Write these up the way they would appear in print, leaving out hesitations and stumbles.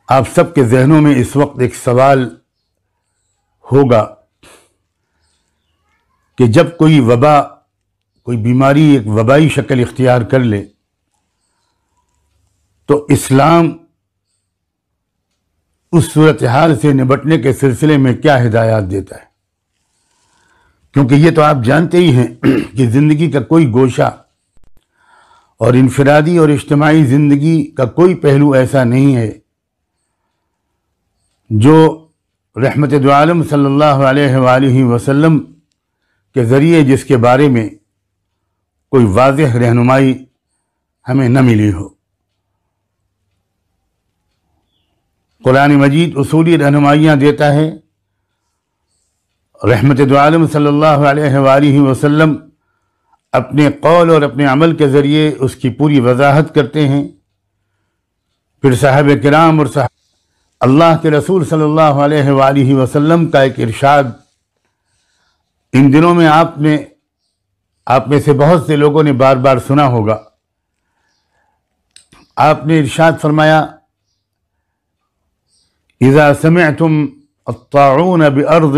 آپ سب کے ذہنوں میں اس وقت ایک سوال ہوگا کہ جب کوئی وبا، کوئی بیماری ایک وبائی شکل اختیار کر لے تو اسلام اس صورتحال سے نمٹنے کے سلسلے میں کیا ہدایات دیتا ہے؟ کیونکہ یہ تو آپ جانتے ہی ہیں کہ زندگی کا کوئی گوشہ اور انفرادی اور اجتماعی زندگی کا کوئی پہلو ایسا نہیں ہے جو رحمت دو عالم صلی اللہ علیہ وآلہ وسلم کے ذریعے جس کے بارے میں کوئی واضح رہنمائی ہمیں نہ ملی ہو۔ قرآن مجید اصولی رہنمائیاں دیتا ہے، رحمت دو عالم صلی اللہ علیہ وآلہ وسلم اپنے قول اور اپنے عمل کے ذریعے اس کی پوری وضاحت کرتے ہیں۔ پھر صحابہ کرام اور اللہ کے رسول صلی اللہ علیہ وآلہ وسلم کا ایک ارشاد ان دنوں میں آپ میں سے بہت سے لوگوں نے بار بار سنا ہوگا۔ آپ نے ارشاد فرمایا، اذا سمعتم الطاعون بأرض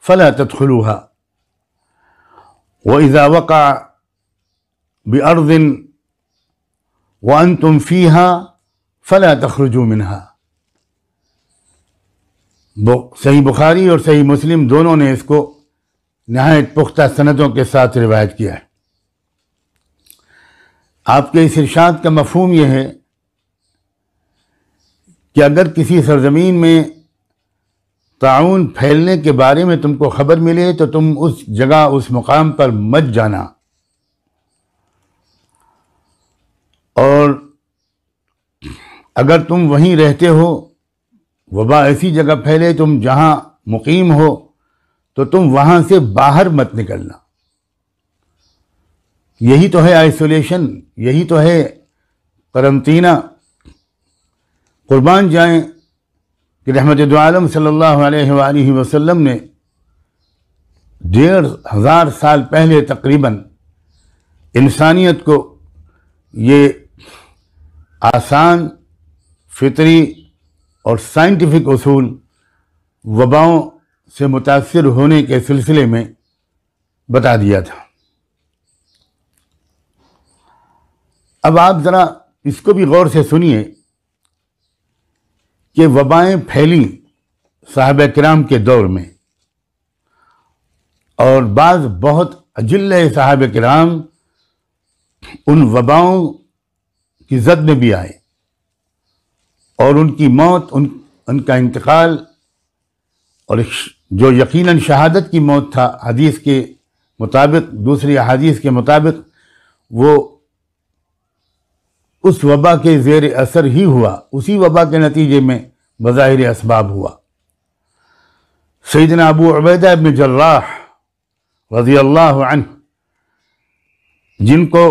فلا تدخلوها وإذا وقع بأرض وأنتم فيها فلا تخرجوا منها۔ صحیح بخاری اور صحیح مسلم دونوں نے اس کو نہایت پختہ سندوں کے ساتھ روایت کیا ہے۔ آپ کے اس ارشاد کا مفہوم یہ ہے کہ اگر کسی سرزمین میں طاعون پھیلنے کے بارے میں تم کو خبر ملے تو تم اس جگہ، اس مقام پر مت جانا، اور اگر تم وہیں رہتے ہو، وبا ایسی جگہ پھیلے تم جہاں مقیم ہو تو تم وہاں سے باہر مت نکلنا۔ یہی تو ہے آئسولیشن، یہی تو ہے قرنطینہ۔ قربان جائیں کہ رحمت دو عالم صلی اللہ علیہ وآلہ وسلم نے 1500 سال پہلے تقریباً انسانیت کو یہ آسان، فطری اور سائنٹیفک اصول وباؤں سے متاثر ہونے کے سلسلے میں بتا دیا تھا۔ اب آپ ذرا اس کو بھی غور سے سنیے کہ وبائیں پھیلیں صحابہ کرام کے دور میں، اور بعض بہت اجلہ صحابہ کرام ان وباؤں کی زد میں بھی آئے، اور ان کی موت، ان کا انتقال، اور جو یقیناً شہادت کی موت تھا حدیث کے مطابق، دوسری احادیث کے مطابق، وہ اس وبا کے زیر اثر ہی ہوا، اسی وبا کے نتیجے میں بظاہر اسباب ہوا۔ سیدنا ابو عبیدہ بن جراح رضی اللہ عنہ، جن کو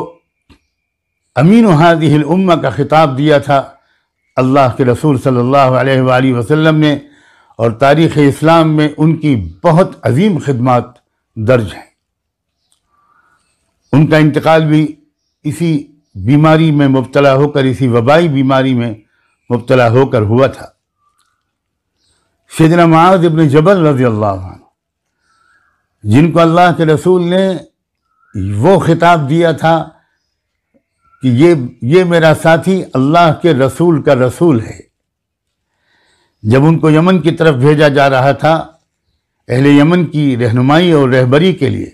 امین هذه الامہ کا خطاب دیا تھا اللہ کے رسول صلی اللہ علیہ وآلہ وسلم نے، اور تاریخ اسلام میں ان کی بہت عظیم خدمات درج ہیں، ان کا انتقال بھی اسی بیماری میں مبتلا ہو کر، اسی وبائی بیماری میں مبتلا ہو کر ہوا تھا۔ سیدنا معاذ بن جبل رضی اللہ عنہ، جن کو اللہ کے رسول نے وہ خطاب دیا تھا کہ یہ میرا ساتھی اللہ کے رسول کا رسول ہے، جب ان کو یمن کی طرف بھیجا جا رہا تھا اہل یمن کی رہنمائی اور رہبری کے لیے،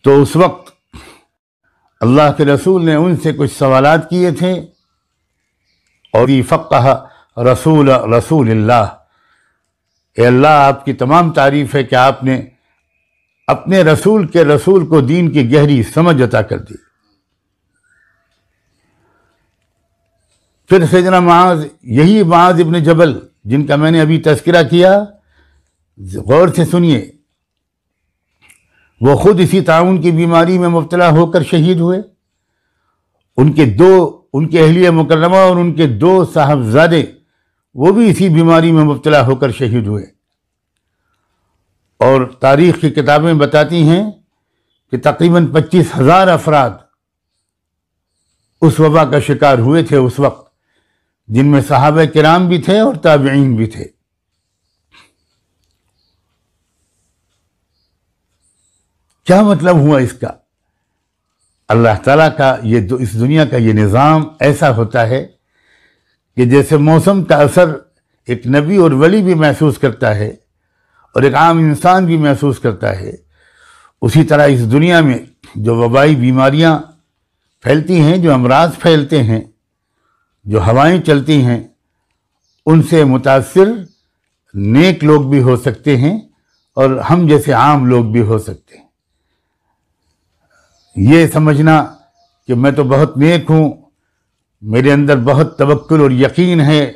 تو اس وقت اللہ کے رسول نے ان سے کچھ سوالات کیے تھے، اور فقہ رسول اللہ، اے اللہ آپ کی تمام تعریف ہے کہ آپ نے اپنے رسول کے رسول کو دین کی گہری سمجھ عطا کر دی۔ پھر سیدنا معاذ، یہی معاذ ابن جبل جن کا میں نے ابھی تذکرہ کیا، غور سے سنیے، وہ خود اسی طاعون کی بیماری میں مبتلا ہو کر شہید ہوئے۔ ان کے اہلیہ مکرمہ اور ان کے 2 صاحبزادے وہ بھی اسی بیماری میں مبتلا ہو کر شہید ہوئے، اور تاریخ کی کتابیں بتاتی ہیں کہ تقریباً 25,000 افراد اس وبا کا شکار ہوئے تھے اس وقت جن میں صحابہ کرام بھی تھے اور تابعین بھی تھے۔ کیا مطلب ہوا اس کا؟ اللہ تعالیٰ کا اس دنیا کا یہ نظام ایسا ہوتا ہے کہ جیسے موسم کا اثر ایک نبی اور ولی بھی محسوس کرتا ہے اور ایک عام انسان بھی محسوس کرتا ہے، اسی طرح اس دنیا میں جو وبائی بیماریاں پھیلتی ہیں، جو امراض پھیلتے ہیں، جو ہوائیں چلتی ہیں، ان سے متاثر نیک لوگ بھی ہو سکتے ہیں اور ہم جیسے عام لوگ بھی ہو سکتے ہیں۔ یہ سمجھنا کہ میں تو بہت نیک ہوں، میرے اندر بہت توکل اور یقین ہے،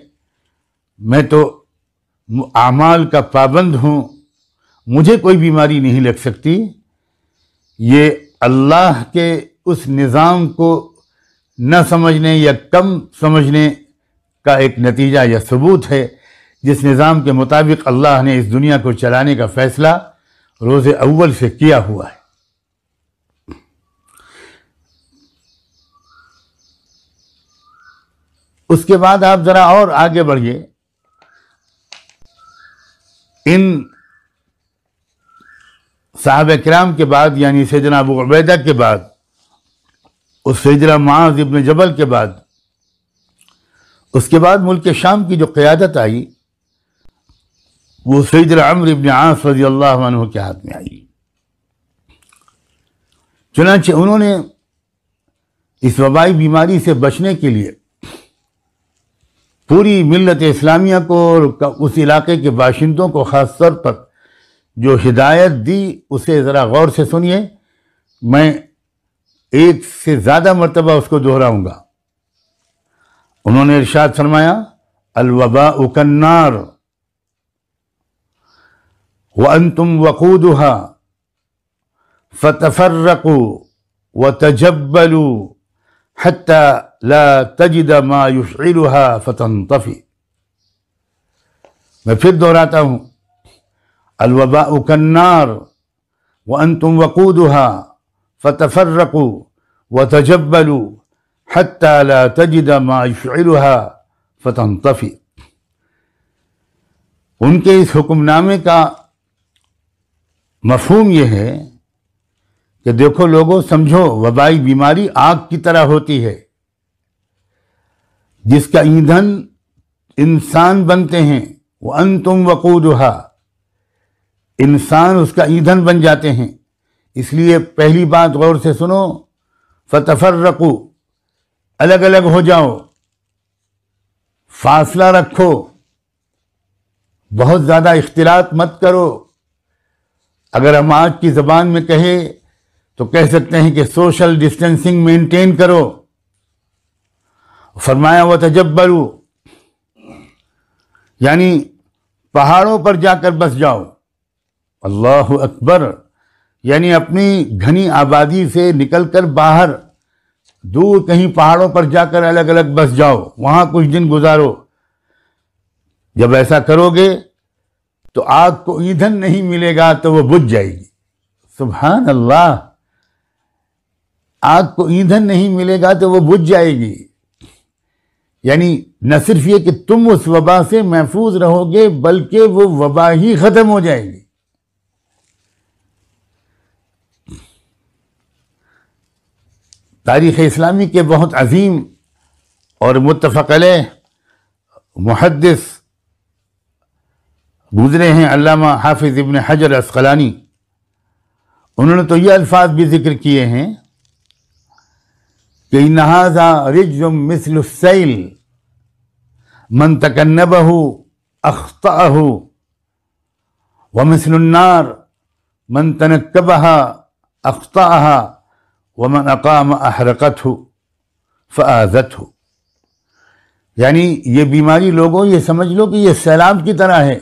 میں تو اعمال کا پابند ہوں، مجھے کوئی بیماری نہیں لگ سکتی، یہ اللہ کے اس نظام کو نہ سمجھنے یا کم سمجھنے کا ایک نتیجہ یا ثبوت ہے، جس نظام کے مطابق اللہ نے اس دنیا کو چلانے کا فیصلہ روز اول سے کیا ہوا ہے۔ اس کے بعد آپ ذرا اور آگے بڑھیے، ان صحابہ کرام کے بعد، یعنی سیدنا ابو عبیدہ کے بعد، اس سیدنا معاذ ابن جبل کے بعد، اس کے بعد ملک شام کی جو قیادت آئی وہ سیدنا عمرو ابن عاص رضی اللہ عنہ کے ہاتھ میں آئی۔ چنانچہ انہوں نے اس وبائی بیماری سے بچنے کے لیے پوری ملت اسلامیہ کو اور اس علاقے کے باشندوں کو خاص طور پر جو ہدایت دی اسے ذرا غور سے سنیے، میں ایک سے زیادہ مرتبہ اس کو دہراؤں گا۔ انہوں نے ارشاد فرمایا، الوباء کالنار وانتم وقودها فتفرقوا وتجبلوا حتى لا تجد ما يشعلها فتنطفي۔ میں پھر دہراتا ہوں، الوباء كالنار وانتم وقودها فتفرقوا وتجبلوا حتى لا تجد ما يشعلها فتنطفي۔ ان کے اس حکم نامے کا مفہوم یہ ہے کہ دیکھو لوگوں، سمجھو وبائی بیماری آگ کی طرح ہوتی ہے جس کا ایندھن انسان بنتے ہیں، وَأَنْتُمْ وَقُودُهَا، انسان اس کا ایندھن بن جاتے ہیں۔ اس لیے پہلی بات غور سے سنو، فَتَفَرَّقُوا، الگ الگ ہو جاؤ، فاصلہ رکھو، بہت زیادہ اختلاط مت کرو۔ اگر ہم آج کی زبان میں کہیں تو کہہ سکتے ہیں کہ سوشل ڈسٹینسنگ مینٹین کرو۔ فرمایا وَتَجَبَّلُوا، یعنی پہاڑوں پر جا کر بس جاؤ۔ اللہ اکبر، یعنی اپنی گھنی آبادی سے نکل کر باہر دور کہیں پہاڑوں پر جا کر الگ الگ بس جاؤ، وہاں کچھ دن گزارو۔ جب ایسا کرو گے تو آگ کو ایندھن نہیں ملے گا تو وہ بجھ جائے گی۔ سبحان اللہ، آگ کو ایندھن نہیں ملے گا تو وہ بجھ جائے گی۔ یعنی نہ صرف یہ کہ تم اس وبا سے محفوظ رہو گے بلکہ وہ وبا ہی ختم ہو جائے گی۔ تاریخ اسلامی کے بہت عظیم اور متفق علیہ محدث گزرے ہیں علامہ حافظ ابن حجر عسقلانی، انہوں نے تو یہ الفاظ بھی ذکر کیے ہیں کہ ان ھذا رجز مثل السیل من تکنبہ اخطأہ ومثل النار من تنکبہا اخطأہا ومن اقام احرقتہ فآذتہ۔ یعنی یہ بیماری لوگوں یہ سمجھ لو کہ یہ سیلاب کی طرح ہے،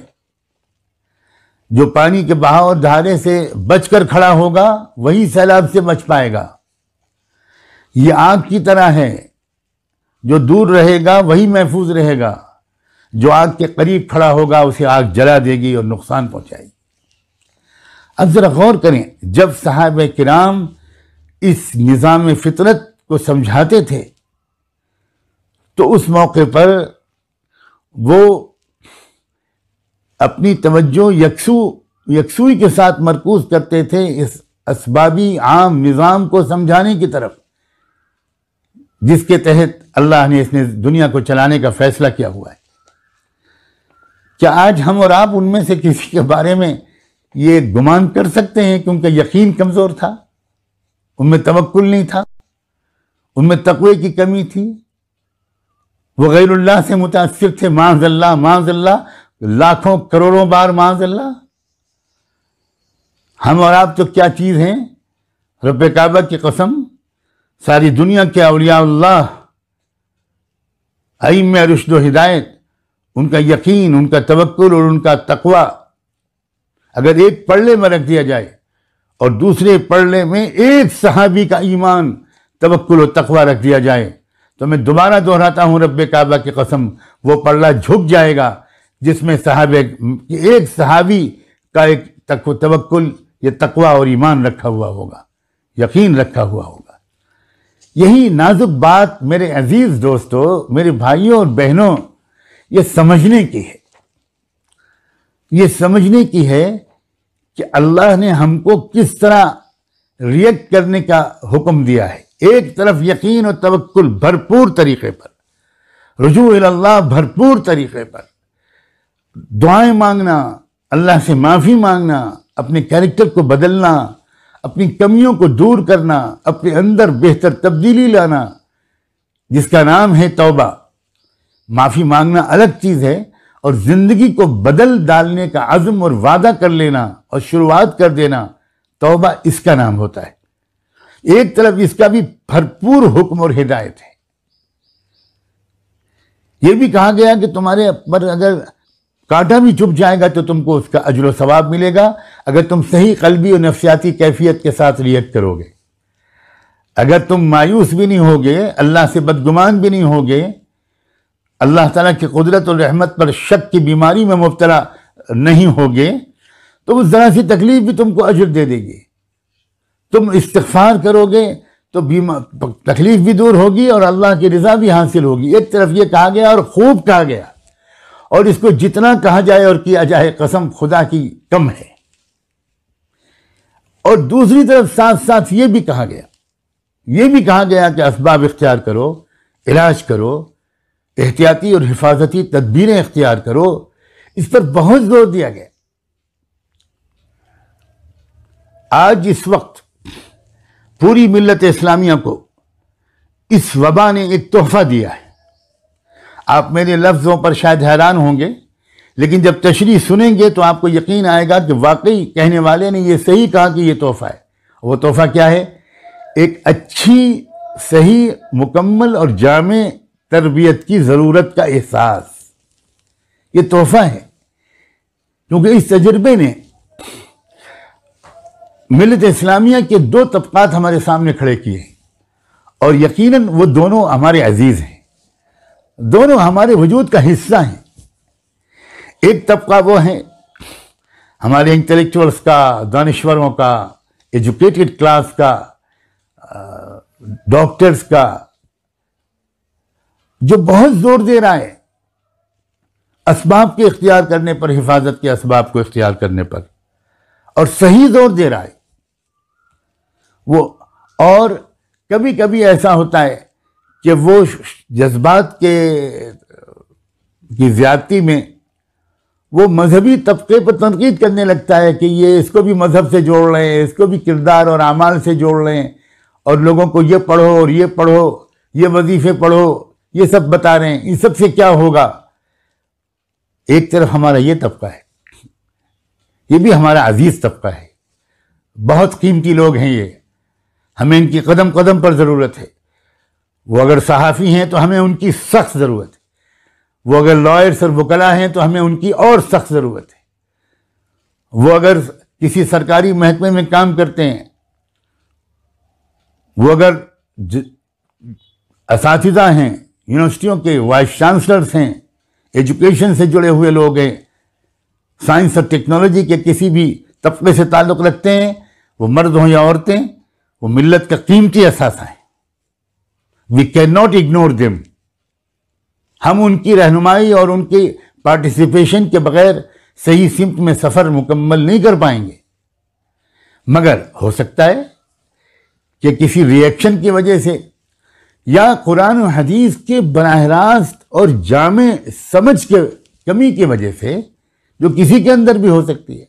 جو پانی کے بہاؤ اور دھارے سے بچ کر کھڑا ہوگا وہی سیلاب سے بچ پائے گا۔ یہ آگ کی طرح ہے، جو دور رہے گا وہی محفوظ رہے گا، جو آگ کے قریب کھڑا ہوگا اسے آگ جلا دے گی اور نقصان پہنچائے گی۔ اب ذرا غور کریں، جب صحابہ کرام اس نظام فطرت کو سمجھاتے تھے تو اس موقع پر وہ اپنی توجہ یکسوئی کے ساتھ مرکوز کرتے تھے اس اسبابی عام نظام کو سمجھانے کی طرف، جس کے تحت اللہ نے اس نے دنیا کو چلانے کا فیصلہ کیا ہوا ہے۔ کیا آج ہم اور آپ ان میں سے کسی کے بارے میں یہ گمان کر سکتے ہیں کہ ان کا یقین کمزور تھا، ان میں توکل نہیں تھا، ان میں تقوی کی کمی تھی، وہ غیر اللہ سے متاثر تھے؟ معاذ اللہ، معاذ اللہ، لاکھوں کروڑوں بار معاذ اللہ۔ ہم اور آپ تو کیا چیز ہیں؟ رب کعبہ کی قسم، ساری دنیا کے اولیاء اللہ، ائمہ رشد و ہدایت، ان کا یقین، ان کا توکل اور ان کا تقوی اگر ایک پلڑے میں رکھ دیا جائے اور دوسرے پلڑے میں ایک صحابی کا ایمان، توکل و تقوی رکھ دیا جائے، تو میں دوبارہ دہراتا ہوں رب کعبہ کی قسم، وہ پلڑا جھک جائے گا جس میں ایک صحابی کا ایک توکل، یہ تقوی اور ایمان رکھا ہوا ہوگا، یقین رکھا ہوا ہوگا۔ یہی نازک بات میرے عزیز دوستو، میرے بھائیوں اور بہنوں، یہ سمجھنے کی ہے، یہ سمجھنے کی ہے کہ اللہ نے ہم کو کس طرح ریئیکٹ کرنے کا حکم دیا ہے۔ ایک طرف یقین اور توکل بھرپور طریقے پر، رجوع اللہ بھرپور طریقے پر، دعائیں مانگنا، اللہ سے معافی مانگنا، اپنے کیریکٹر کو بدلنا، اپنی کمیوں کو دور کرنا، اپنے اندر بہتر تبدیلی لانا، جس کا نام ہے توبہ۔ معافی مانگنا الگ چیز ہے، اور زندگی کو بدل ڈالنے کا عزم اور وعدہ کر لینا اور شروعات کر دینا، توبہ اس کا نام ہوتا ہے۔ ایک طرف اس کا بھی بھرپور حکم اور ہدایت ہے۔ یہ بھی کہا گیا کہ تمہارے پر اگر کانٹا بھی چبھ جائے گا تو تم کو اس کا اجر و ثواب ملے گا، اگر تم صحیح قلبی اور نفسیاتی کیفیت کے ساتھ ریئیکٹ کرو گے۔ اگر تم مایوس بھی نہیں ہوگے، اللہ سے بدگمان بھی نہیں ہوگے، اللہ تعالیٰ کی قدرت اور رحمت پر شک کی بیماری میں مبتلا نہیں ہوگے، تو وہ ذرا سی تکلیف بھی تم کو اجر دے دے گی۔ تم استغفار کرو گے تو تکلیف بھی دور ہوگی اور اللہ کی رضا بھی حاصل ہوگی۔ ایک طرف یہ کہا گیا اور خوب کہا گیا، اور اس کو جتنا کہا جائے اور کیا جائے قسم خدا کی کم ہے۔ اور دوسری طرف ساتھ ساتھ یہ بھی کہا گیا کہ اسباب اختیار کرو، علاج کرو، احتیاطی اور حفاظتی تدبیریں اختیار کرو۔ اس پر بہت زور دیا گیا۔ آج اس وقت پوری ملت اسلامیہ کو اس وبا نے ایک تحفہ دیا ہے۔ آپ میرے لفظوں پر شاید حیران ہوں گے، لیکن جب تشریح سنیں گے تو آپ کو یقین آئے گا کہ واقعی کہنے والے نے یہ صحیح کہا کہ یہ تحفہ ہے۔ وہ تحفہ کیا ہے؟ ایک اچھی، صحیح، مکمل اور جامع تربیت کی ضرورت کا احساس، یہ تحفہ ہے۔ کیونکہ اس تجربے نے ملت اسلامیہ کے دو طبقات ہمارے سامنے کھڑے کیے ہیں، اور یقیناً وہ دونوں ہمارے عزیز ہیں، دونوں ہمارے وجود کا حصہ ہیں۔ ایک طبقہ وہ ہے ہمارے انٹلیکچوئلز کا، دانشوروں کا، ایجوکیٹڈ کلاس کا، ڈاکٹرز کا، جو بہت زور دے رہا ہے اسباب کے اختیار کرنے پر، حفاظت کے اسباب کو اختیار کرنے پر، اور صحیح زور دے رہا ہے وہ۔ اور کبھی کبھی ایسا ہوتا ہے کہ وہ جذبات کی زیادتی میں وہ مذہبی طبقے پر تنقید کرنے لگتا ہے کہ یہ اس کو بھی مذہب سے جوڑ رہے ہیں، اس کو بھی کردار اور اعمال سے جوڑ رہے ہیں، اور لوگوں کو یہ پڑھو اور یہ پڑھو، یہ وظیفے پڑھو، یہ سب بتا رہے ہیں، ان سب سے کیا ہوگا۔ ایک طرف ہمارا یہ طبقہ ہے، یہ بھی ہمارا عزیز طبقہ ہے، بہت قیمتی لوگ ہیں یہ، ہمیں ان کی قدم قدم پر ضرورت ہے۔ وہ اگر صحافی ہیں تو ہمیں ان کی سخت ضرورت ہے، وہ اگر لائرز اور وکلاء ہیں تو ہمیں ان کی اور سخت ضرورت ہے، وہ اگر کسی سرکاری محکمے میں کام کرتے ہیں، وہ اگر اساتذہ ہیں، یونیورسٹیوں کے وائس چانسلرز ہیں، ایجوکیشن سے جڑے ہوئے لوگ ہیں، سائنس اور ٹیکنالوجی کے کسی بھی طبقے سے تعلق رکھتے ہیں، وہ مرد ہوں یا عورتیں، وہ ملت کا قیمتی اثاثہ ہیں۔ We can not ignore them. ہم ان کی رہنمائی اور ان کی پارٹیسپیشن کے بغیر صحیح سمت میں سفر مکمل نہیں کر پائیں گے. مگر ہو سکتا ہے کہ کسی ریئیکشن کی وجہ سے یا قرآن و حدیث کے براہ راست اور جامع سمجھ کے کمی کی وجہ سے، جو کسی کے اندر بھی ہو سکتی ہے،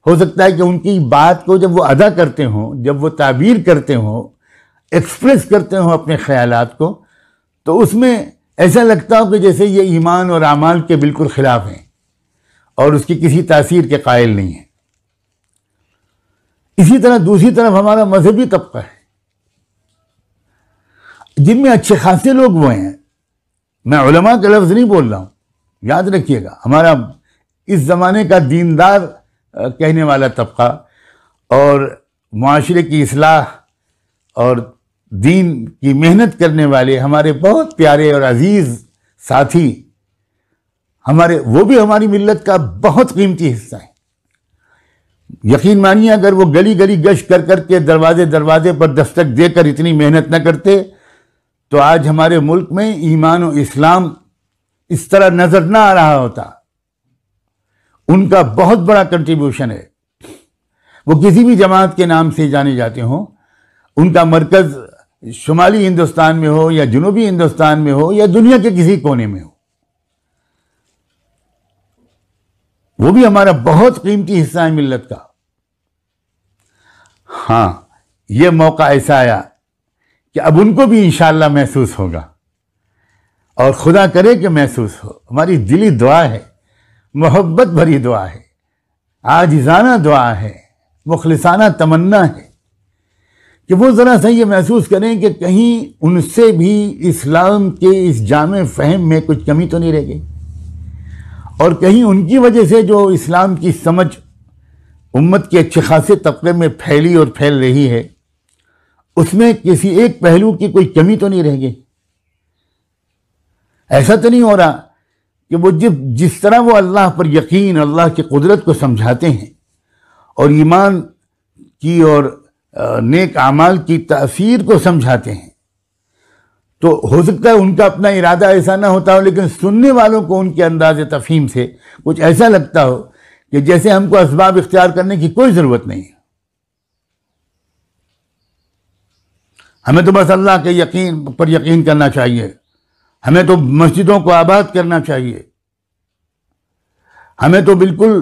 ہو سکتا ہے کہ ان کی بات کو جب وہ ادا کرتے ہوں، جب وہ تعبیر کرتے ہوں، ایکسپریس کرتے ہوں اپنے خیالات کو، تو اس میں ایسا لگتا ہو کہ جیسے یہ ایمان اور اعمال کے بالکل خلاف ہیں اور اس کی کسی تاثیر کے قائل نہیں ہیں. اسی طرح دوسری طرف ہمارا مذہبی طبقہ ہے، جن میں اچھے خاصے لوگ وہ ہیں. میں علماء کا لفظ نہیں بول رہا ہوں، یاد رکھیے گا، ہمارا اس زمانے کا دیندار کہنے والا طبقہ اور معاشرے کی اصلاح اور دین کی محنت کرنے والے ہمارے بہت پیارے اور عزیز ساتھی، وہ بھی ہماری ملت کا بہت قیمتی حصہ ہیں. یقین مانیے اگر وہ گلی گلی گشت کر کر کے دروازے دروازے پر دستک دے کر اتنی محنت نہ کرتے تو آج ہمارے ملک میں ایمان و اسلام اس طرح نظر نہ آ رہا ہوتا. ان کا بہت بڑا کنٹریبیوشن ہے. وہ کسی بھی جماعت کے نام سے جانے جاتے ہوں، ان کا مرکز شمالی ہندوستان میں ہو یا جنوبی ہندوستان میں ہو یا دنیا کے کسی کونے میں ہو، وہ بھی ہمارا بہت قیمتی حصہ ہے ملت کا. ہاں، یہ موقع ایسا آیا کہ اب ان کو بھی انشاءاللہ محسوس ہوگا، اور خدا کرے کہ محسوس ہو. ہماری دلی دعا ہے، محبت بھری دعا ہے، عاجزانہ دعا ہے، مخلصانہ تمنا ہے کہ وہ ذرا سا یہ محسوس کریں کہ کہیں ان سے بھی اسلام کے اس جامع فہم میں کچھ کمی تو نہیں رہ گئی، اور کہیں ان کی وجہ سے جو اسلام کی سمجھ امت کے اچھے خاصے طبقے میں پھیلی اور پھیل رہی ہے، اس میں کسی ایک پہلو کی کوئی کمی تو نہیں رہ گئی. ایسا تو نہیں ہو رہا کہ وہ جس طرح وہ اللہ پر یقین، اللہ کی قدرت کو سمجھاتے ہیں اور ایمان کی اور نیک اعمال کی تاثیر کو سمجھاتے ہیں، تو ہو سکتا ہے ان کا اپنا ارادہ ایسا نہ ہوتا ہو، لیکن سننے والوں کو ان کے انداز تفہیم سے کچھ ایسا لگتا ہو کہ جیسے ہم کو اسباب اختیار کرنے کی کوئی ضرورت نہیں ہے. ہمیں تو بس اللہ کے یقین پر یقین کرنا چاہیے، ہمیں تو مسجدوں کو آباد کرنا چاہیے، ہمیں تو بالکل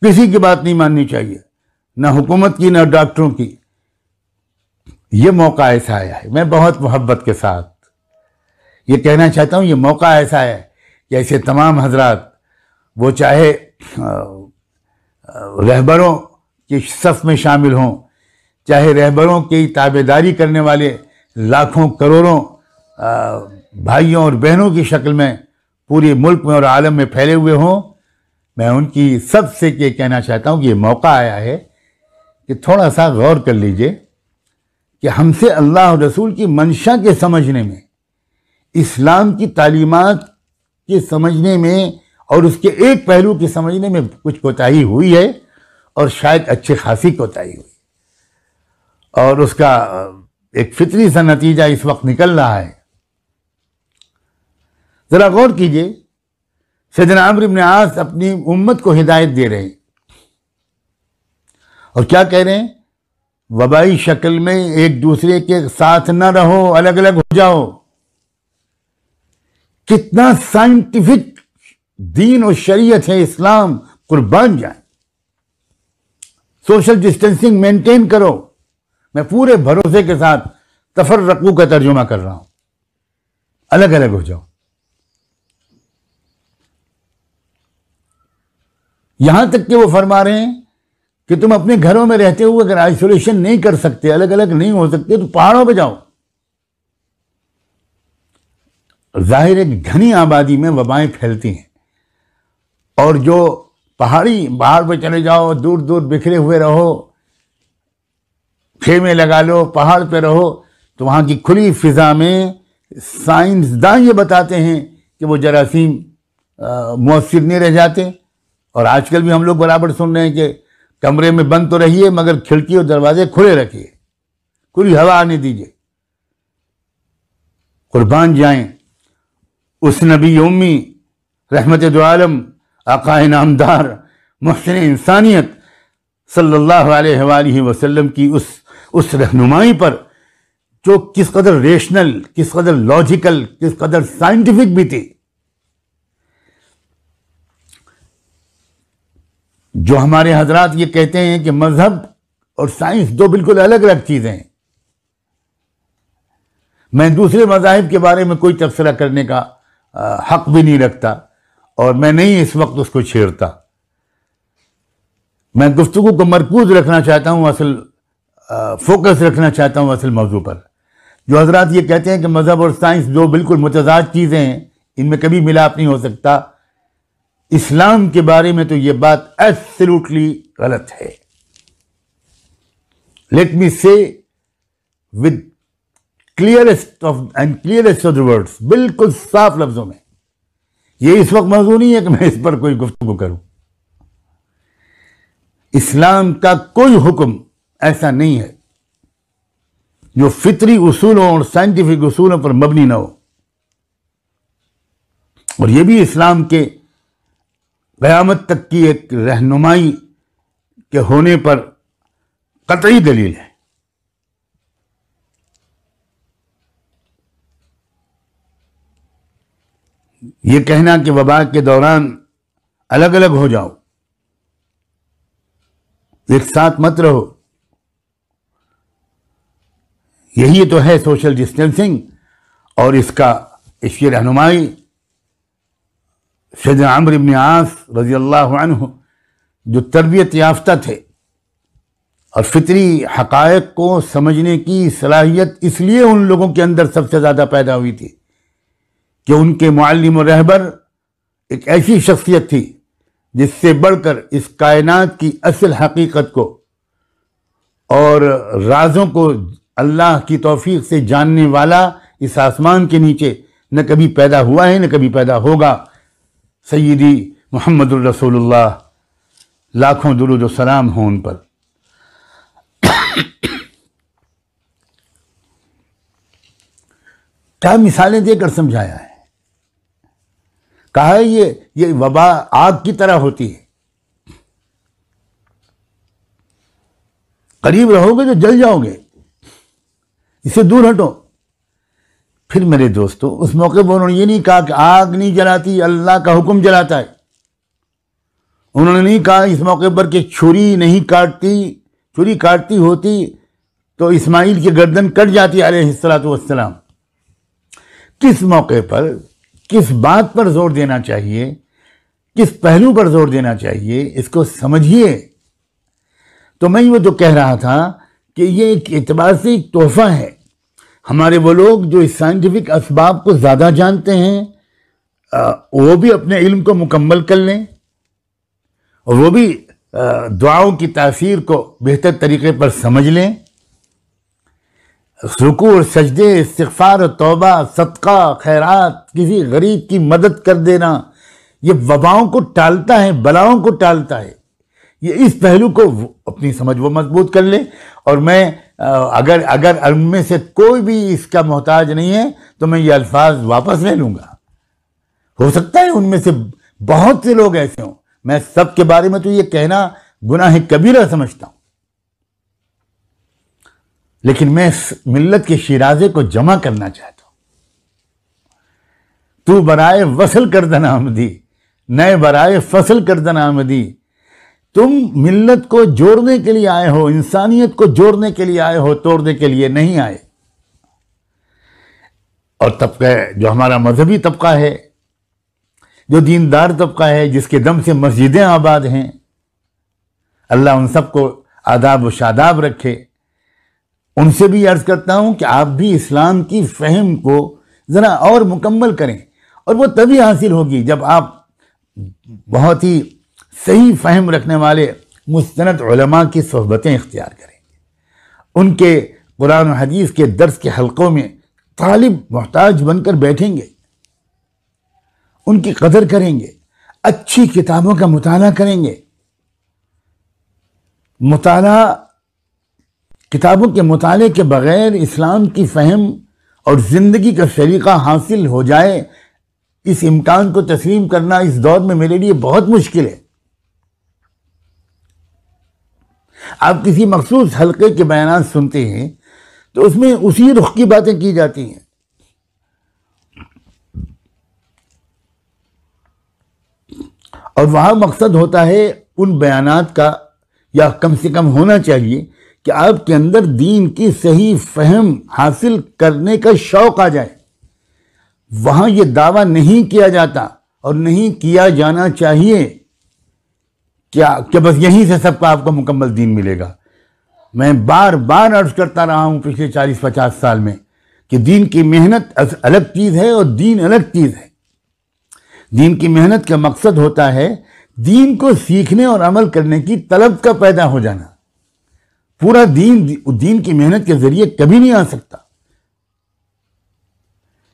کسی کی بات نہیں ماننی چاہیے، نہ حکومت کی نہ ڈاکٹروں کی. یہ موقع ایسا آیا ہے، میں بہت محبت کے ساتھ یہ کہنا چاہتا ہوں، یہ موقع ایسا ہے کہ ایسے تمام حضرات، وہ چاہے رہبروں کی صف میں شامل ہوں، چاہے رہبروں کی تابعداری کرنے والے لاکھوں کروڑوں بھائیوں اور بہنوں کی شکل میں پورے ملک میں اور عالم میں پھیلے ہوئے ہوں، میں ان کی سب سے یہ کہنا چاہتا ہوں کہ یہ موقع آیا ہے کہ تھوڑا سا غور کر لیجئے کہ ہم سے اللہ اور رسول کی منشا کے سمجھنے میں، اسلام کی تعلیمات کے سمجھنے میں اور اس کے ایک پہلو کے سمجھنے میں کچھ کوتاہی ہوئی ہے، اور شاید اچھے خاصی کوتاہی ہوئی، اور اس کا ایک فطری سا نتیجہ اس وقت نکل رہا ہے. ذرا غور کیجئے، سیدنا عمرو بن عاص اپنی امت کو ہدایت دے رہے ہیں، اور کیا کہہ رہے ہیں؟ وبائی شکل میں ایک دوسرے کے ساتھ نہ رہو، الگ الگ ہو جاؤ. کتنا سائنٹیفک دین و شریعت ہے اسلام، قربان جائیں. سوشل ڈسٹینسنگ مینٹین کرو. میں پورے بھروسے کے ساتھ تفرقو کا ترجمہ کر رہا ہوں، الگ الگ ہو جاؤ. یہاں تک کہ وہ فرما رہے ہیں کہ تم اپنے گھروں میں رہتے ہوئے اگر آئسولیشن نہیں کر سکتے، الگ الگ نہیں ہو سکتے، تو پہاڑوں پہ جاؤ. ظاہر ہے کہ گھنی آبادی میں وبائیں پھیلتی ہیں، اور جو پہاڑ پہ چلے جاؤ، دور دور بکھرے ہوئے رہو، خیمے لگا لو، پہاڑ پہ رہو، تو وہاں کی کھلی فضا میں سائنسداں یہ بتاتے ہیں کہ وہ جراثیم مؤثر نہیں رہ جاتے. اور آج کل بھی ہم لوگ برابر سن رہے ہیں کہ کمرے میں بند تو رہیے مگر کھڑکی اور دروازے کھلے رکھیے، کھلی ہوا آنے دیجیے. قربان جائیں، اس نبی امی رحمت دو عالم آقا نامدار محسن انسانیت صلی اللہ علیہ وآلہ وسلم کی اس رہنمائی پر جو کس قدر ریشنل، کس قدر لاجیکل، کس قدر سائنٹیفک بھی تھی. جو ہمارے حضرات یہ کہتے ہیں کہ مذہب اور سائنس دو بالکل الگ الگ چیزیں ہیں. میں دوسرے مذاہب کے بارے میں کوئی تبصرہ کرنے کا حق بھی نہیں رکھتا، اور میں نہیں اس وقت اس کو چھیڑتا. میں گفتگو کو مرکوز رکھنا چاہتا ہوں، اصل فوکس رکھنا چاہتا ہوں اصل موضوع پر. جو حضرات یہ کہتے ہیں کہ مذہب اور سائنس دو بالکل متضاد چیزیں ہیں، ان میں کبھی ملاپ نہیں ہو سکتا، اسلام کے بارے میں تو یہ بات ایبسلیوٹلی غلط ہے. لیٹ می سے with clearest of the words, بالکل صاف لفظوں میں، یہ اس وقت موضوع نہیں ہے کہ میں اس پر کوئی گفتگو کروں. اسلام کا کوئی حکم ایسا نہیں ہے جو فطری اصولوں اور سائنٹیفک اصولوں پر مبنی نہ ہو. اور یہ بھی اسلام کے قیامت تک کی ایک رہنمائی کے ہونے پر قطعی دلیل ہے. یہ کہنا کہ وبا کے دوران الگ الگ ہو جاؤ، ایک ساتھ مت رہو، یہی تو ہے سوشل ڈسٹینسنگ. اور اس کی رہنمائی سیدنا عمرو بن عاص رضی اللہ عنہ جو تربیت یافتہ تھے اور فطری حقائق کو سمجھنے کی صلاحیت اس لیے ان لوگوں کے اندر سب سے زیادہ پیدا ہوئی تھی کہ ان کے معلم و رہبر ایک ایسی شخصیت تھی جس سے بڑھ کر اس کائنات کی اصل حقیقت کو اور رازوں کو اللہ کی توفیق سے جاننے والا اس آسمان کے نیچے نہ کبھی پیدا ہوا ہے نہ کبھی پیدا ہوگا. سیدی محمد الرسول اللہ، لاکھوں درود و سلام ہوں ان پر. کیا مثالیں دے کر سمجھایا ہے. کہا ہے یہ وبا آگ کی طرح ہوتی ہے، قریب رہو گے تو جل جاؤ گے، اسے دور ہٹو. پھر میرے دوستو اس موقع پر انہوں نے یہ نہیں کہا کہ آگ نہیں جلاتی، اللہ کا حکم جلاتا ہے. انہوں نے نہیں کہا اس موقع پر کہ چھری کاٹتی ہوتی تو اسماعیل کی گردن کٹ جاتی علیہ الصلوۃ والسلام. کس موقع پر، کس بات پر زور دینا چاہیے، کس پہلو پر زور دینا چاہیے، اس کو سمجھیے. تو میں وہ جو کہہ رہا تھا کہ یہ ایک اعتبار سے ایک تحفہ ہے. ہمارے وہ لوگ جو اس سائنٹیفک اسباب کو زیادہ جانتے ہیں وہ بھی اپنے علم کو مکمل کر لیں، اور وہ بھی دعاؤں کی تاثیر کو بہتر طریقے پر سمجھ لیں. رکوع اور سجدے، استغفار و توبہ، صدقہ، خیرات، کسی غریب کی مدد کر دینا، یہ وباؤں کو ٹالتا ہے، بلاؤں کو ٹالتا ہے. یہ اس پہلو کو اپنی سمجھ وہ مضبوط کر لیں. اور میں اگر ان میں سے کوئی بھی اس کا محتاج نہیں ہے تو میں یہ الفاظ واپس لے لوں گا. ہو سکتا ہے ان میں سے بہت سے لوگ ایسے ہوں، میں سب کے بارے میں تو یہ کہنا گناہ کبیرہ سمجھتا ہوں، لیکن میں ملت کے شیرازے کو جمع کرنا چاہتا ہوں. تو برائے وصل کردن آمدی، نئے برائے فصل کردن آمدی. تم ملت کو جوڑنے کے لیے آئے ہو، انسانیت کو جوڑنے کے لیے آئے ہو، توڑنے کے لیے نہیں آئے. اور طبقہ جو ہمارا مذہبی طبقہ ہے، جو دیندار طبقہ ہے، جس کے دم سے مسجدیں آباد ہیں، اللہ ان سب کو آداب و شاداب رکھے. ان سے بھی عرض کرتا ہوں کہ آپ بھی اسلام کی فہم کو ذرا اور مکمل کریں، اور وہ تبھی حاصل ہوگی جب آپ بہت ہی صحیح فہم رکھنے والے مستند علماء کی صحبتیں اختیار کریں گے، ان کے قرآن و حدیث کے درس کے حلقوں میں طالب محتاج بن کر بیٹھیں گے، ان کی قدر کریں گے، اچھی کتابوں کا مطالعہ کریں گے. کتابوں کے مطالعے کے بغیر اسلام کی فہم اور زندگی کا سلیقہ حاصل ہو جائے اس امکان کو تسلیم کرنا اس دور میں میرے لیے بہت مشکل ہے۔ آپ کسی مخصوص حلقے کے بیانات سنتے ہیں تو اس میں اسی رخ کی باتیں کی جاتی ہیں، اور وہاں مقصد ہوتا ہے ان بیانات کا، یا کم سے کم ہونا چاہیے کہ آپ کے اندر دین کی صحیح فہم حاصل کرنے کا شوق آ جائے۔ وہاں یہ دعویٰ نہیں کیا جاتا اور نہیں کیا جانا چاہیے کہ بس یہیں سے سب کا آپ کو مکمل دین ملے گا۔ میں بار بار عرض کرتا رہا ہوں پچھلے 40-50 سال میں کہ دین کی محنت الگ چیز ہے اور دین الگ چیز ہے۔ دین کی محنت کا مقصد ہوتا ہے دین کو سیکھنے اور عمل کرنے کی طلب کا پیدا ہو جانا۔ پورا دین کی محنت کے ذریعے کبھی نہیں آ سکتا،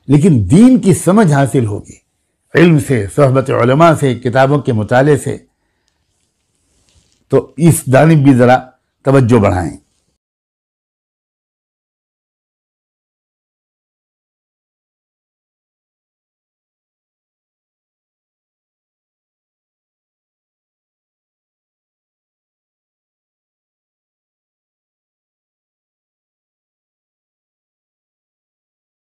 لیکن دین کی سمجھ حاصل ہوگی علم سے، صحبت علماء سے، کتابوں کے مطالعے سے۔ تو اس جانب بھی ذرا توجہ بڑھائیں۔